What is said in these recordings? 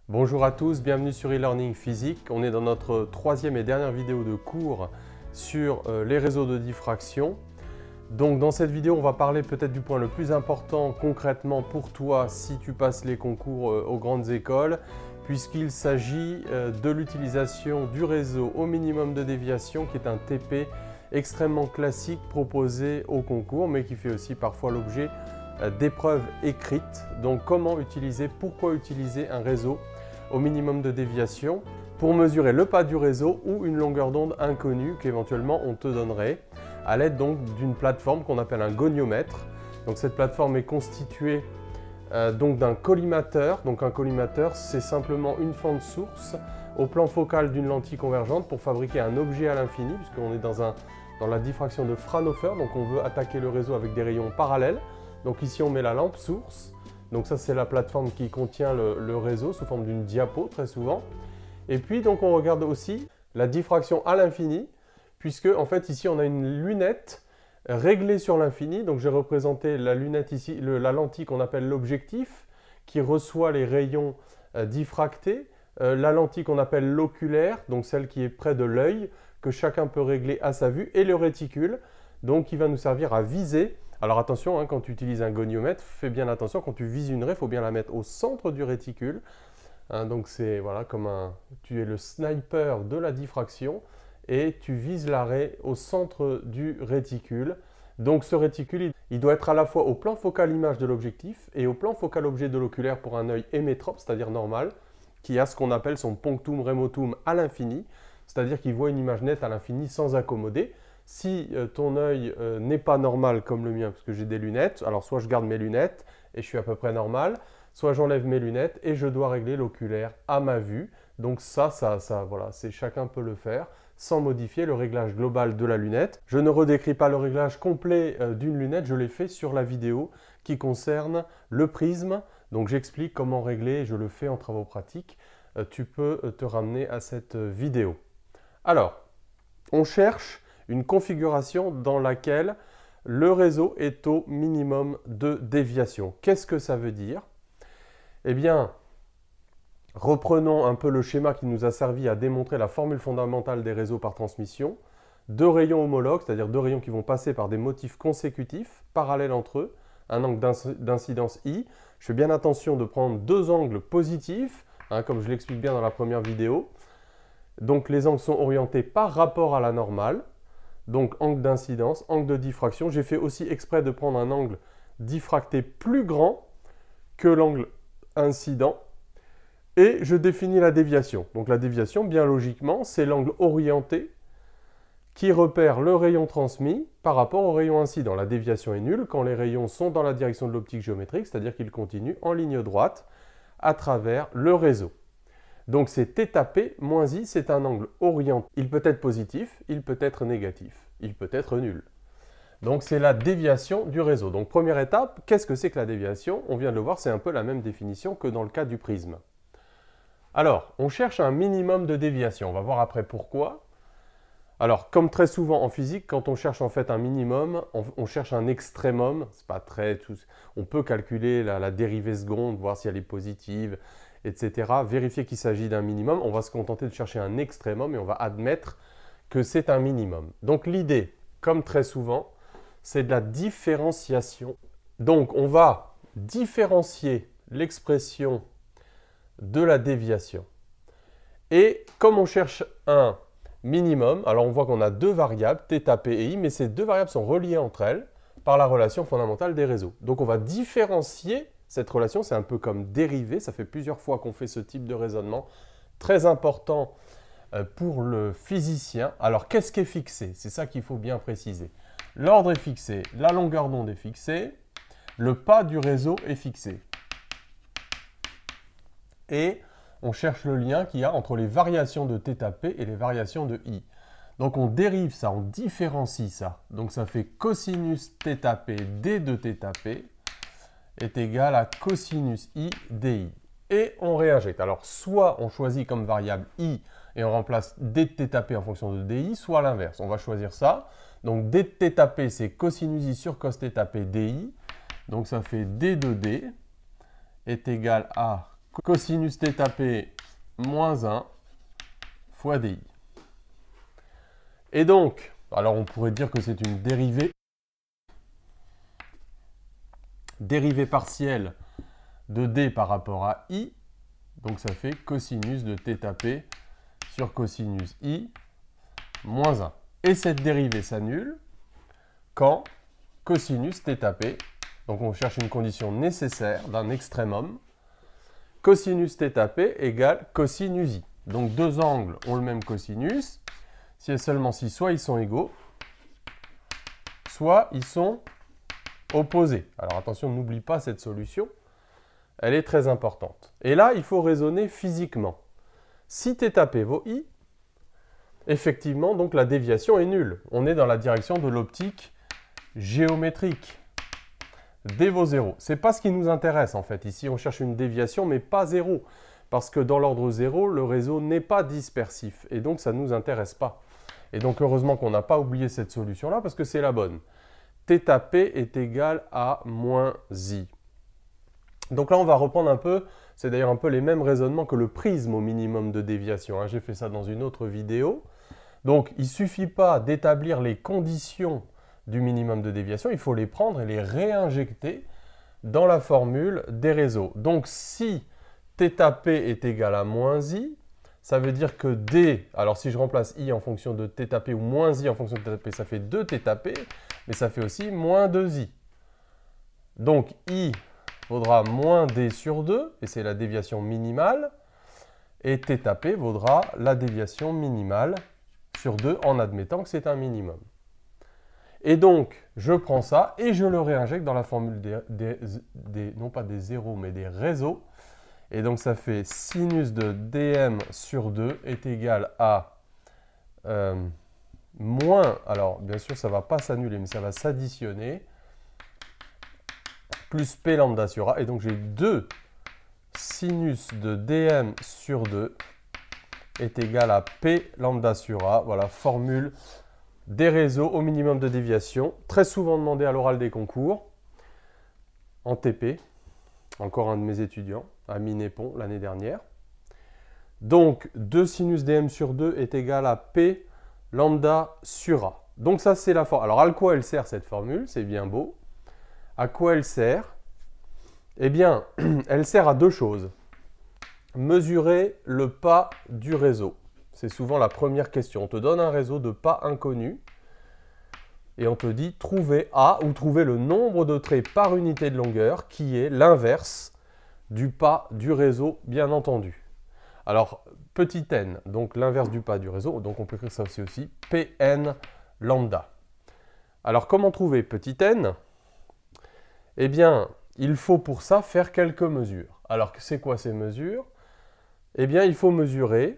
Bonjour à tous, bienvenue sur e-learning physique. On est dans notre troisième et dernière vidéo de cours sur les réseaux de diffraction. Donc dans cette vidéo, on va parler peut-être du point le plus important concrètement pour toi si tu passes les concours aux grandes écoles, puisqu'il s'agit de l'utilisation du réseau au minimum de déviation, qui est un TP extrêmement classique proposé au concours, mais qui fait aussi parfois l'objet d'épreuves écrites. Donc comment utiliser, pourquoi utiliser un réseau au minimum de déviation pour mesurer le pas du réseau ou une longueur d'onde inconnue qu'éventuellement on te donnerait à l'aide donc d'une plateforme qu'on appelle un goniomètre. Donc cette plateforme est constituée donc d'un collimateur. Donc un collimateur, c'est simplement une fente source au plan focal d'une lentille convergente pour fabriquer un objet à l'infini, puisqu'on est dans la diffraction de Fraunhofer, donc on veut attaquer le réseau avec des rayons parallèles. Donc ici on met la lampe source. Donc ça c'est la plateforme qui contient le réseau sous forme d'une diapo très souvent. Et puis donc on regarde aussi la diffraction à l'infini, puisque en fait ici on a une lunette réglée sur l'infini. Donc j'ai représenté la lunette ici, la lentille qu'on appelle l'objectif, qui reçoit les rayons diffractés. La lentille qu'on appelle l'oculaire, donc celle qui est près de l'œil, que chacun peut régler à sa vue, et le réticule, donc qui va nous servir à viser. Alors attention, quand tu utilises un goniomètre, fais bien attention, quand tu vises une raie, il faut bien la mettre au centre du réticule. Donc c'est voilà, tu es le sniper de la diffraction et tu vises la raie au centre du réticule. Donc ce réticule, il doit être à la fois au plan focal image de l'objectif et au plan focal objet de l'oculaire pour un œil hémétrope, c'est-à-dire normal, qui a ce qu'on appelle son punctum remotum à l'infini, c'est-à-dire qu'il voit une image nette à l'infini sans accommoder. Si ton œil n'est pas normal comme le mien, parce que j'ai des lunettes, alors soit je garde mes lunettes et je suis à peu près normal, soit j'enlève mes lunettes et je dois régler l'oculaire à ma vue. Donc voilà, chacun peut le faire sans modifier le réglage global de la lunette. Je ne redécris pas le réglage complet d'une lunette, je l'ai fait sur la vidéo qui concerne le prisme. Donc j'explique comment régler, je le fais en travaux pratiques. Tu peux te ramener à cette vidéo. Alors, on cherche une configuration dans laquelle le réseau est au minimum de déviation. Qu'est-ce que ça veut dire? Eh bien, reprenons un peu le schéma qui nous a servi à démontrer la formule fondamentale des réseaux par transmission. Deux rayons homologues, c'est-à-dire deux rayons qui vont passer par des motifs consécutifs, parallèles entre eux, un angle d'incidence I. Je fais bien attention de prendre deux angles positifs, comme je l'explique bien dans la première vidéo. Donc les angles sont orientés par rapport à la normale. Donc angle d'incidence, angle de diffraction. J'ai fait aussi exprès de prendre un angle diffracté plus grand que l'angle incident. Et je définis la déviation. Donc la déviation, bien logiquement, c'est l'angle orienté qui repère le rayon transmis par rapport au rayon incident. La déviation est nulle quand les rayons sont dans la direction de l'optique géométrique, c'est-à-dire qu'ils continuent en ligne droite à travers le réseau. Donc c'est θp moins i, c'est un angle orienté. Il peut être positif, il peut être négatif, il peut être nul. Donc c'est la déviation du réseau. Donc première étape, qu'est-ce que c'est que la déviation? On vient de le voir, c'est un peu la même définition que dans le cas du prisme. Alors, on cherche un minimum de déviation. On va voir après pourquoi. Alors, comme très souvent en physique, quand on cherche en fait un minimum, on cherche un extrémum. C'est pas très... On peut calculer la dérivée seconde, voir si elle est positive, etc. Vérifier qu'il s'agit d'un minimum. On va se contenter de chercher un extrémum et on va admettre que c'est un minimum. Donc l'idée, comme très souvent, c'est de la différenciation. Donc on va différencier l'expression de la déviation. Et comme on cherche un minimum, alors on voit qu'on a deux variables, θ, p et i, mais ces deux variables sont reliées entre elles par la relation fondamentale des réseaux. Donc on va différencier cette relation, c'est un peu comme dériver, ça fait plusieurs fois qu'on fait ce type de raisonnement, très important pour le physicien. Alors qu'est-ce qui est fixé? C'est ça qu'il faut bien préciser. L'ordre est fixé, la longueur d'onde est fixée, le pas du réseau est fixé. Et on cherche le lien qu'il y a entre les variations de θp et les variations de i. Donc on dérive ça, on différencie ça. Donc ça fait cosinus θp d de θp est égal à cosinus i di. Et on réinjecte. Alors soit on choisit comme variable i et on remplace d de θp en fonction de di, soit l'inverse. On va choisir ça. Donc d de θp c'est cosinus i sur cos θp di. Donc ça fait d de d est égal à cosinus θp moins 1 fois di. Et donc, alors on pourrait dire que c'est une dérivée partielle de d par rapport à i. Donc ça fait cosinus de θp sur cosinus i moins 1. Et cette dérivée s'annule quand cosinus θp, donc on cherche une condition nécessaire d'un extrémum, cosinus θp égale cosinus i. Donc deux angles ont le même cosinus, si et seulement si soit ils sont égaux, soit ils sont opposés. Alors attention, n'oublie pas cette solution, elle est très importante. Et là, il faut raisonner physiquement. Si θp vaut i, effectivement, donc la déviation est nulle. On est dans la direction de l'optique géométrique. D vaut 0. Ce n'est pas ce qui nous intéresse en fait. Ici, on cherche une déviation, mais pas 0. Parce que dans l'ordre 0, le réseau n'est pas dispersif. Et donc, ça ne nous intéresse pas. Et donc, heureusement qu'on n'a pas oublié cette solution-là, parce que c'est la bonne. θp est égal à moins i. Donc là, on va reprendre un peu, c'est d'ailleurs un peu les mêmes raisonnements que le prisme au minimum de déviation. J'ai fait ça dans une autre vidéo. Donc, il ne suffit pas d'établir les conditions du minimum de déviation, il faut les prendre et les réinjecter dans la formule des réseaux. Donc, si θp est égal à moins i, ça veut dire que d, alors si je remplace i en fonction de θp ou moins i en fonction de θp, ça fait 2 θp, mais ça fait aussi moins 2i. Donc, i vaudra moins d sur 2, et c'est la déviation minimale, et θp vaudra la déviation minimale sur 2 en admettant que c'est un minimum. Et donc, je prends ça et je le réinjecte dans la formule non pas des zéros, mais des réseaux. Et donc, ça fait sinus de dm sur 2 est égal à moins, alors bien sûr, ça ne va pas s'annuler, mais ça va s'additionner, plus p lambda sur a. Et donc, j'ai 2 sinus de dm sur 2 est égal à p lambda sur a. Voilà, formule des réseaux au minimum de déviation, très souvent demandé à l'oral des concours, en TP, encore un de mes étudiants, Amine Epon, l'année dernière. Donc, 2 sinus dm sur 2 est égal à p lambda sur a. Donc ça, c'est la formule. Alors, à quoi elle sert cette formule? C'est bien beau. À quoi elle sert? Eh bien, elle sert à deux choses. Mesurer le pas du réseau. C'est souvent la première question. On te donne un réseau de pas inconnus et on te dit trouver A ou trouver le nombre de traits par unité de longueur qui est l'inverse du pas du réseau, bien entendu. Alors, petit n, donc l'inverse du pas du réseau, donc on peut écrire ça aussi Pn lambda. Alors, comment trouver petit n? Eh bien, il faut pour ça faire quelques mesures. Alors, c'est quoi ces mesures? Eh bien, il faut mesurer,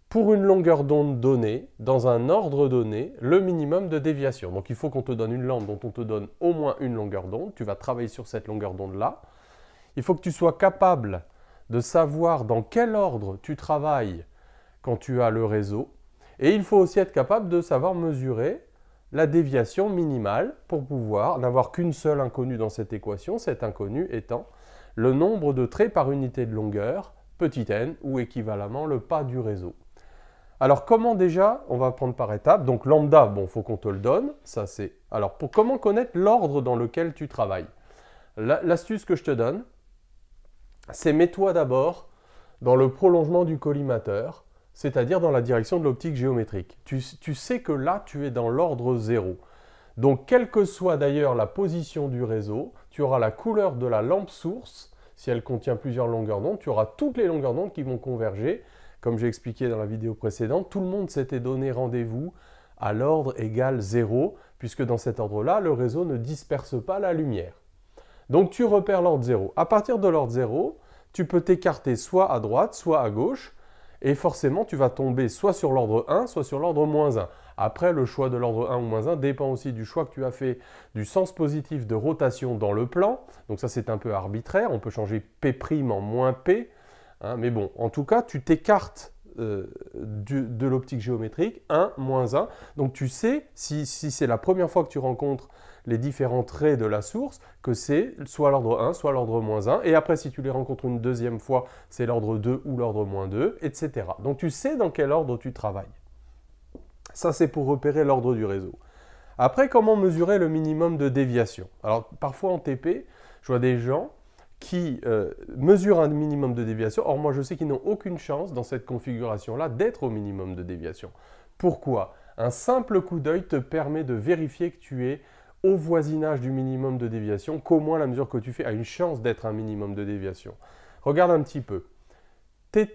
pour une longueur d'onde donnée, dans un ordre donné, le minimum de déviation. Donc il faut qu'on te donne une lampe dont on te donne au moins une longueur d'onde. Tu vas travailler sur cette longueur d'onde-là. Il faut que tu sois capable de savoir dans quel ordre tu travailles quand tu as le réseau. Et il faut aussi être capable de savoir mesurer la déviation minimale pour pouvoir n'avoir qu'une seule inconnue dans cette équation, cette inconnue étant le nombre de traits par unité de longueur, petit n, ou équivalemment le pas du réseau. Alors, comment déjà, on va prendre par étapes. Donc, lambda, bon, il faut qu'on te le donne. Ça, c'est. Alors, pour comment connaître l'ordre dans lequel tu travailles? L'astuce que je te donne, c'est mets-toi d'abord dans le prolongement du collimateur, c'est-à-dire dans la direction de l'optique géométrique. Tu sais que là, tu es dans l'ordre 0. Donc, quelle que soit d'ailleurs la position du réseau, tu auras la couleur de la lampe source. Si elle contient plusieurs longueurs d'onde, tu auras toutes les longueurs d'onde qui vont converger. Comme j'ai expliqué dans la vidéo précédente, tout le monde s'était donné rendez-vous à l'ordre égal 0, puisque dans cet ordre-là, le réseau ne disperse pas la lumière. Donc tu repères l'ordre 0. À partir de l'ordre 0, tu peux t'écarter soit à droite, soit à gauche, et forcément tu vas tomber soit sur l'ordre 1, soit sur l'ordre moins 1. Après, le choix de l'ordre 1 ou moins 1 dépend aussi du choix que tu as fait du sens positif de rotation dans le plan. Donc ça, c'est un peu arbitraire. On peut changer P' en moins P. Mais bon, en tout cas, tu t'écartes de l'optique géométrique, 1, moins 1. Donc tu sais, si c'est la première fois que tu rencontres les différents traits de la source, que c'est soit l'ordre 1, soit l'ordre moins 1. Et après, si tu les rencontres une deuxième fois, c'est l'ordre 2 ou l'ordre moins 2, etc. Donc tu sais dans quel ordre tu travailles. Ça, c'est pour repérer l'ordre du réseau. Après, comment mesurer le minimum de déviation? Alors, parfois en TP, je vois des gens qui mesurent un minimum de déviation. Or, moi, je sais qu'ils n'ont aucune chance dans cette configuration-là d'être au minimum de déviation. Pourquoi? Un simple coup d'œil te permet de vérifier que tu es au voisinage du minimum de déviation, qu'au moins la mesure que tu fais a une chance d'être un minimum de déviation. Regarde un petit peu. Θ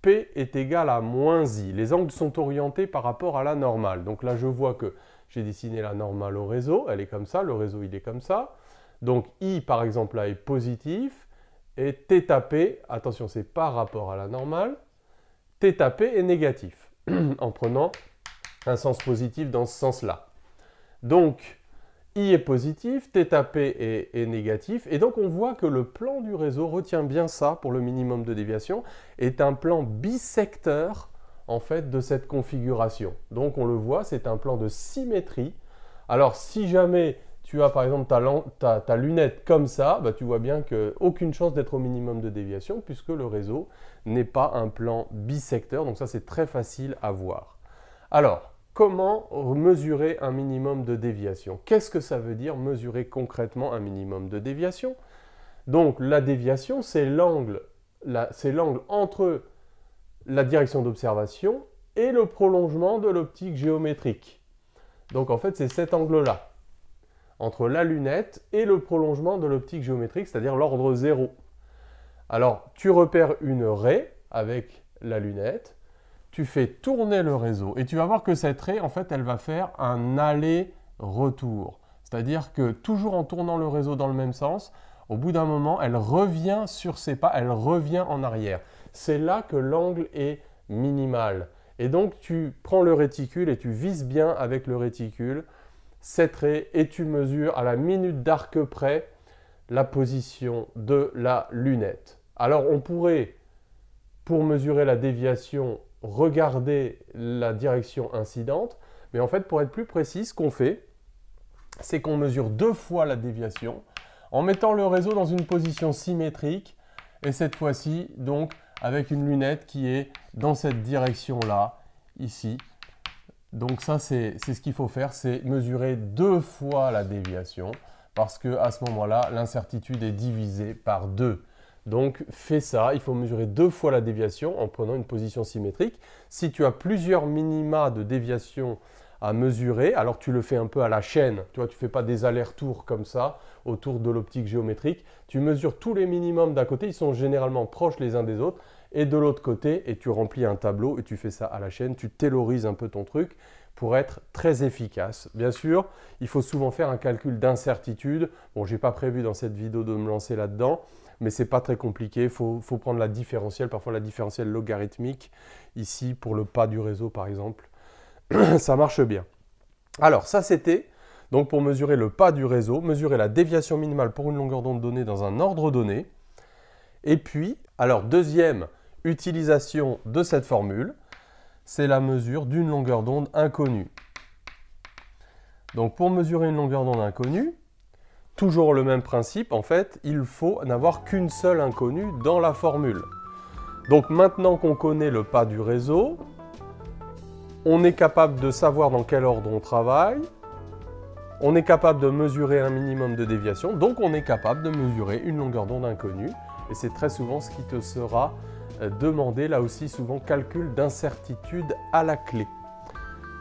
P est égal à moins I. Les angles sont orientés par rapport à la normale. Donc là, je vois que j'ai dessiné la normale au réseau. Elle est comme ça. Le réseau, il est comme ça. Donc I, par exemple, là, est positif. Et θP, attention, c'est par rapport à la normale. θP est négatif, en prenant un sens positif dans ce sens-là. Donc, I est positif, θP est négatif, et donc on voit que le plan du réseau, retient bien ça pour le minimum de déviation, est un plan bisecteur en fait de cette configuration. Donc on le voit, c'est un plan de symétrie. Alors si jamais tu as par exemple ta lunette comme ça, bah, tu vois bien qu'aucune chance d'être au minimum de déviation puisque le réseau n'est pas un plan bisecteur, donc ça c'est très facile à voir. Alors, comment mesurer un minimum de déviation? Qu'est-ce que ça veut dire mesurer concrètement un minimum de déviation? Donc la déviation, c'est l'angle entre la direction d'observation et le prolongement de l'optique géométrique. Donc en fait, c'est cet angle-là, entre la lunette et le prolongement de l'optique géométrique, c'est-à-dire l'ordre 0. Alors, tu repères une raie avec la lunette, tu fais tourner le réseau et tu vas voir que cette raie, en fait, elle va faire un aller-retour. C'est-à-dire que toujours en tournant le réseau dans le même sens, au bout d'un moment, elle revient sur ses pas, elle revient en arrière. C'est là que l'angle est minimal. Et donc, tu prends le réticule et tu vises bien avec le réticule cette raie et tu mesures à la minute d'arc près la position de la lunette. Alors, on pourrait, pour mesurer la déviation, regarder la direction incidente, mais en fait, pour être plus précis, ce qu'on fait, c'est qu'on mesure 2 fois la déviation en mettant le réseau dans une position symétrique et cette fois-ci, donc, avec une lunette qui est dans cette direction-là, ici. Donc ça, c'est ce qu'il faut faire, c'est mesurer 2 fois la déviation parce qu'à ce moment-là, l'incertitude est divisée par 2. Donc, fais ça, il faut mesurer 2 fois la déviation en prenant une position symétrique. Si tu as plusieurs minima de déviation à mesurer, alors tu le fais un peu à la chaîne. Tu vois, tu ne fais pas des allers-retours comme ça autour de l'optique géométrique. Tu mesures tous les minimums d'un côté, ils sont généralement proches les uns des autres, et de l'autre côté, et tu remplis un tableau et tu fais ça à la chaîne. Tu tailorises un peu ton truc pour être très efficace. Bien sûr, il faut souvent faire un calcul d'incertitude. Bon, je n'ai pas prévu dans cette vidéo de me lancer là-dedans, mais ce n'est pas très compliqué. Il faut prendre la différentielle, parfois la différentielle logarithmique, ici pour le pas du réseau par exemple. Ça marche bien. Alors ça c'était donc pour mesurer le pas du réseau, mesurer la déviation minimale pour une longueur d'onde donnée dans un ordre donné. Et puis, alors deuxième utilisation de cette formule, c'est la mesure d'une longueur d'onde inconnue. Donc pour mesurer une longueur d'onde inconnue, toujours le même principe, en fait, il faut n'avoir qu'une seule inconnue dans la formule. Donc maintenant qu'on connaît le pas du réseau, on est capable de savoir dans quel ordre on travaille, on est capable de mesurer un minimum de déviation, donc on est capable de mesurer une longueur d'onde inconnue. Et c'est très souvent ce qui te sera demandé, là aussi souvent calcul d'incertitude à la clé.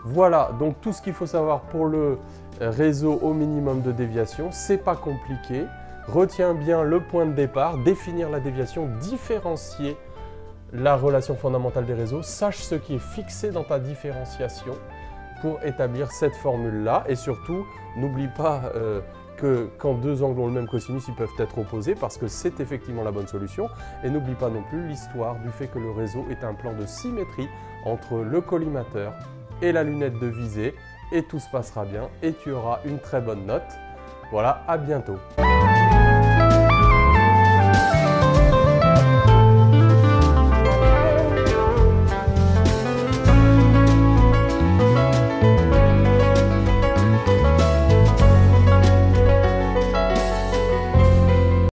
Voilà, donc tout ce qu'il faut savoir pour le réseau au minimum de déviation, c'est pas compliqué. Retiens bien le point de départ, définir la déviation, différencier la relation fondamentale des réseaux, sache ce qui est fixé dans ta différenciation pour établir cette formule-là. Et surtout, n'oublie pas que quand deux angles ont le même cosinus, ils peuvent être opposés parce que c'est effectivement la bonne solution. Et n'oublie pas non plus l'histoire du fait que le réseau est un plan de symétrie entre le collimateur et la lunette de visée. Et tout se passera bien et tu auras une très bonne note. Voilà, à bientôt.